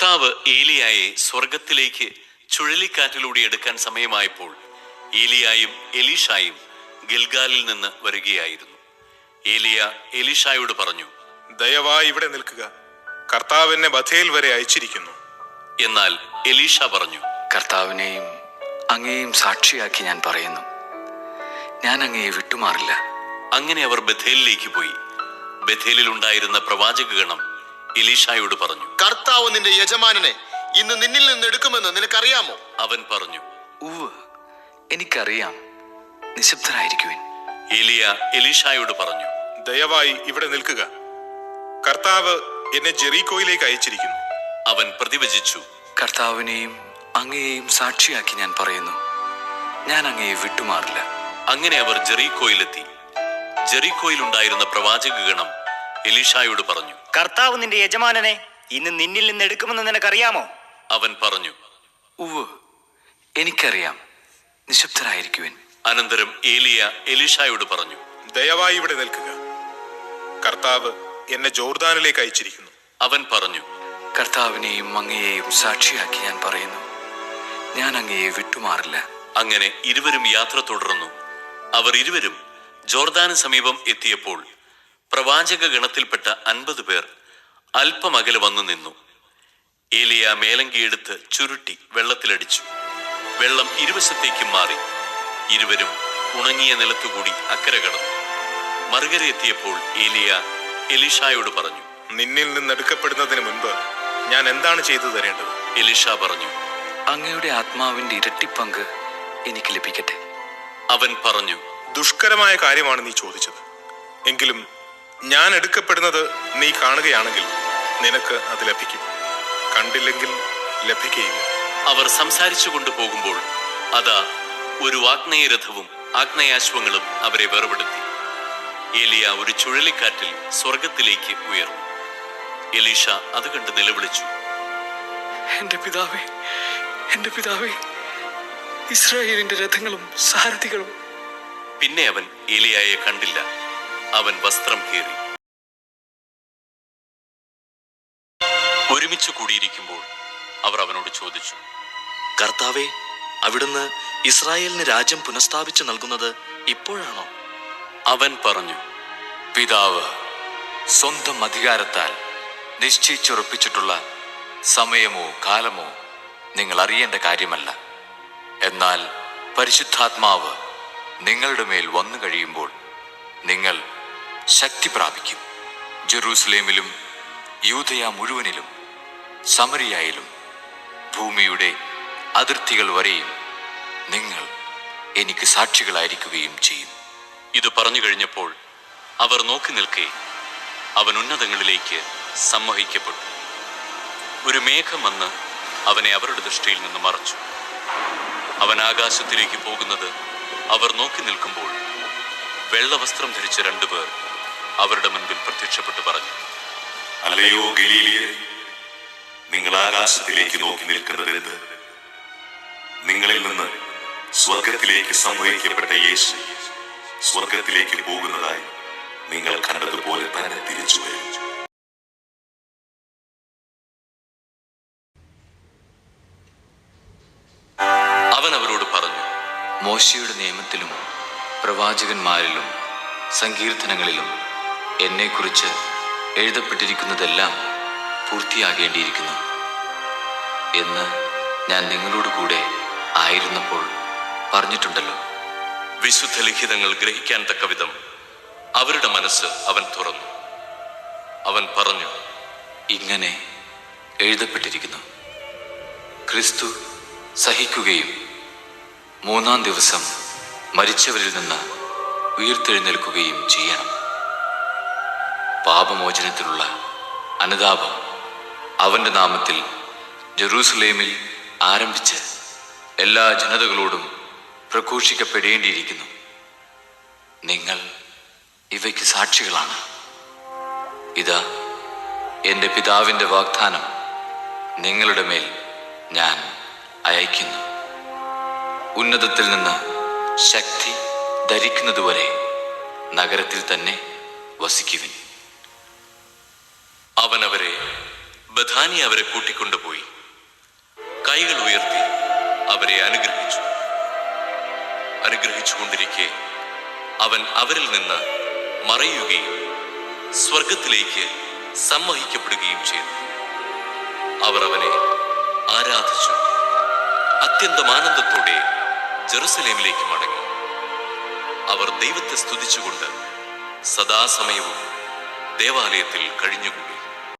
കർത്താവ് ഏലിയായെ സ്വർഗത്തിലേക്ക് ചുഴലിക്കാറ്റിലൂടെ എടുക്കാൻ സമയമായപ്പോൾ ഏലിയായും എലീഷായും ഗിൽഗാലിൽ നിന്ന് വരികയായിരുന്നു. ഏലിയ എലീഷായോട് പറഞ്ഞു, ദയവായി ഇവിടെ നിൽക്കുക, കർത്താവ് എന്നെ ബഥേൽ വരെ അയച്ചിരിക്കുന്നു. എന്നാൽ എലീഷ പറഞ്ഞു, കർത്താവിനെയും അങ്ങയെയും സാക്ഷിയാക്കി ഞാൻ പറയുന്നു, ഞാൻ അങ്ങയെ വിട്ടുമാറില്ല. അങ്ങനെ അവർ ബഥേലിലേക്ക് പോയി. ബഥേലിൽ ഉണ്ടായിരുന്ന പ്രവാചകഗണം എലീഷായോട് പറഞ്ഞു, കർത്താവ് നിന്റെ യജമാനനെ ഇന്ന് നിന്നിൽ നിന്ന് എടുക്കുമെന്ന് നിനക്കറിയാമോ? അവൻ പറഞ്ഞു, ഉവ്വ്, എനിക്കറിയാം, നിശബ്ദരായിരിക്കുവിൻ. ഏലിയ എലീഷായോട് പറഞ്ഞു, ദയവായി ഇവിടെ നിൽക്കുക, കർത്താവ് എന്നെ ജെറീക്കോയിലേക്ക് അയച്ചിരിക്കുന്നു. അവൻ പ്രതിവചിച്ചു, കർത്താവിനെയും അങ്ങയെയും സാക്ഷിയാക്കി ഞാൻ പറയുന്നു, ഞാൻ അങ്ങയെ വിട്ടുമാറില്ല. അങ്ങനെ അവർ ജെറീക്കോയിലെത്തി. ജെറീക്കോയിൽ ഉണ്ടായിരുന്ന പ്രവാചകഗണം എലീഷായോട് പറഞ്ഞു, കർത്താവ് നിന്റെ യജമാനനെ ഇന്ന് നിന്നിൽ നിന്ന് എടുക്കുമെന്ന് നിനക്കറിയാമോ? അവൻ പറഞ്ഞു, ഉവ്വ്, എനിക്കറിയാം, നിശബ്ദരായിരിക്കുവിൻ. അനന്തരം ഏലിയ എലീഷായോട് പറഞ്ഞു, ദയവായി ഇവിടെ നിൽക്കുക, കർത്താവ് എന്നെ ജോർദാനിലേക്ക് അയച്ചിരിക്കുന്നു. അവൻ പറഞ്ഞു, കർത്താവിനെയും അങ്ങയെയും സാക്ഷിയാക്കി ഞാൻ പറയുന്നു, ഞാൻ അങ്ങയെ വിട്ടുമാറില്ല. അങ്ങനെ ഇരുവരും യാത്ര തുടർന്നു. അവർ ഇരുവരും ജോർദാന് സമീപം എത്തിയപ്പോൾ പ്രവാചക ഗണത്തിൽപ്പെട്ട 50 പേർ അല്പമകലെ വന്നു നിന്നു. ഏലിയ മേലങ്കിയെടുത്ത് ചുരുട്ടി വെള്ളത്തിലടിച്ചു. വെള്ളം ഇരുവശത്തേക്കും മാറി. ഇരുവരും ഉണങ്ങിയ നിലത്തുകൂടി അക്കരെ കടന്നു. മറുകര എത്തിയപ്പോൾ ഏലിയ എലീഷായോട് പറഞ്ഞു, നിന്നിൽ നിന്ന് എടുക്കപ്പെടുന്നതിന് മുൻപ് ഞാൻ എന്താണ് ചെയ്തു തരേണ്ടത്? എലീഷ പറഞ്ഞു, അങ്ങയുടെ ആത്മാവിന്റെ ഇരട്ടിപ്പങ്ക് എനിക്ക് ലഭിക്കട്ടെ. അവൻ പറഞ്ഞു, ദുഷ്കരമായ കാര്യമാണ് നീ ചോദിച്ചത്. എങ്കിലും ഞാൻ എടുക്കപ്പെടുന്നത് നീ കാണുകയാണെങ്കിൽ നിനക്ക് അത് ലഭിക്കും, കണ്ടില്ലെങ്കിൽ ലഭിക്കുകയില്ല. അവർ സംസാരിച്ചു കൊണ്ടുപോകുമ്പോൾ അതാ ഒരു ആഗ്നേയരഥവും ആഗ്നേയാശ്വങ്ങളും അവരെ വേർപെടുത്തി. ഏലിയ ഒരു ചുഴലിക്കാറ്റിൽ സ്വർഗത്തിലേക്ക് ഉയർന്നു. എലീഷ അത് കണ്ട് നിലവിളിച്ചു, എന്റെ പിതാവേ, എന്റെ പിതാവേ, ഇസ്രായേലിന്റെ രഥങ്ങളും സാരഥികളും. പിന്നെ അവൻ ഏലിയായെ കണ്ടില്ല. അവൻ വസ്ത്രം കീറി. ഒരുമിച്ച് കൂടിയിരിക്കുമ്പോൾ അവർ അവനോട് ചോദിച്ചു, കർത്താവേ, അവിടുന്ന് ഇസ്രായേലിന് രാജ്യം പുനഃസ്ഥാപിച്ചു നൽകുന്നത് ഇപ്പോഴാണോ? അവൻ പറഞ്ഞു, പിതാവ് സ്വന്തം അധികാരത്താൽ നിശ്ചയിച്ചുറപ്പിച്ചിട്ടുള്ള സമയമോ കാലമോ നിങ്ങൾ അറിയേണ്ട കാര്യമല്ല. എന്നാൽ പരിശുദ്ധാത്മാവ് നിങ്ങളുടെ മേൽ വന്നു കഴിയുമ്പോൾ നിങ്ങൾ ശക്തി പ്രാപിക്കും. ജെറൂസലേമിലും യൂദയ മുഴുവനിലും സമരിയായിലും ഭൂമിയുടെ അതിർത്തികൾ വരെയും നിങ്ങൾ എനിക്ക് സാക്ഷികളായിരിക്കുകയും ചെയ്യും. ഇത് പറഞ്ഞു കഴിഞ്ഞപ്പോൾ അവർ നോക്കി നിൽക്കെ അവൻ ഉന്നതങ്ങളിലേക്ക് സമ്മോഹിക്കപ്പെട്ടു. ഒരു മേഘം വന്ന് അവനെ അവരുടെ ദൃഷ്ടിയിൽ നിന്ന് മറച്ചു. അവൻ ആകാശത്തിലേക്ക് പോകുന്നത് അവർ നോക്കി നിൽക്കുമ്പോൾ വെള്ളവസ്ത്രം ധരിച്ച 2 പേർ അവരുടെ മുൻപിൽ പ്രത്യക്ഷപ്പെട്ടു പറഞ്ഞു, അല്ലയോ ഗലീലിയരെ, നിങ്ങൾ ആകാശത്തിലേക്ക് നോക്കി നിൽക്കുന്നത് എന്ത്? നിങ്ങളിൽ നിന്ന് സ്വർഗത്തിലേക്ക് സംവഹിക്കപ്പെട്ട യേശു സ്വർഗത്തിലേക്ക് പോകുന്നതായി നിങ്ങൾ കണ്ടതുപോലെ തന്നെ തിരിച്ചു വരും. അവൻ അവരോട് പറഞ്ഞു, മോശയുടെ നിയമത്തിലും പ്രവാചകന്മാരിലും സങ്കീർത്തനങ്ങളിലും എന്നെക്കുറിച്ച് എഴുതപ്പെട്ടിരിക്കുന്നതെല്ലാം പൂർത്തിയാകേണ്ടിയിരിക്കുന്നു എന്ന് ഞാൻ നിങ്ങളോട് കൂടെ ആയിരുന്നപ്പോൾ പറഞ്ഞിട്ടുണ്ടല്ലോ. വിശുദ്ധ ലിഖിതങ്ങൾ ഗ്രഹിക്കാൻ തക്കവിധം അവരുടെ മനസ്സ് അവൻ തുറന്നു. അവൻ പറഞ്ഞു, ഇങ്ങനെ എഴുതപ്പെട്ടിരിക്കുന്നു, ക്രിസ്തു സഹിക്കുകയും 3-ാം ദിവസം മരിച്ചവരിൽ നിന്ന് ഉയർത്തെഴുന്നേൽക്കുകയും ചെയ്യണം. പാപമോചനത്തിലുള്ള അനുതാപം അവന്റെ നാമത്തിൽ ജെറൂസലേമിൽ ആരംഭിച്ച് എല്ലാ ജനതകളോടും പ്രഘോഷിക്കപ്പെടേണ്ടിയിരിക്കുന്നു. നിങ്ങൾ ഇവയ്ക്ക് സാക്ഷികളാണ്. ഇതാ എൻ്റെ പിതാവിൻ്റെ വാഗ്ദാനം നിങ്ങളുടെ മേൽ ഞാൻ അയക്കുന്നു. ഉന്നതത്തിൽ നിന്ന് ശക്തി ധരിക്കുന്നതുവരെ നഗരത്തിൽ തന്നെ വസിക്കുവിൻ. അവൻ അവരെ ബഥാനിയ അവരെ കൂട്ടിക്കൊണ്ടുപോയി കൈകൾ ഉയർത്തി അവരെ അനുഗ്രഹിച്ചുകൊണ്ടിരിക്കെ അവൻ അവരിൽ നിന്ന് മറയുകയും സ്വർഗത്തിലേക്ക് സമ്മോഹിക്കപ്പെടുകയും ചെയ്തു. അവർ അവനെ ആരാധിച്ചു. അത്യന്തം ആനന്ദത്തോടെ ജെറുസലേമിലേക്ക് മടങ്ങി. അവർ ദൈവത്തെ സ്തുതിച്ചുകൊണ്ട് സദാസമയവും ദേവാലയത്തിൽ കഴിഞ്ഞുകൂടി.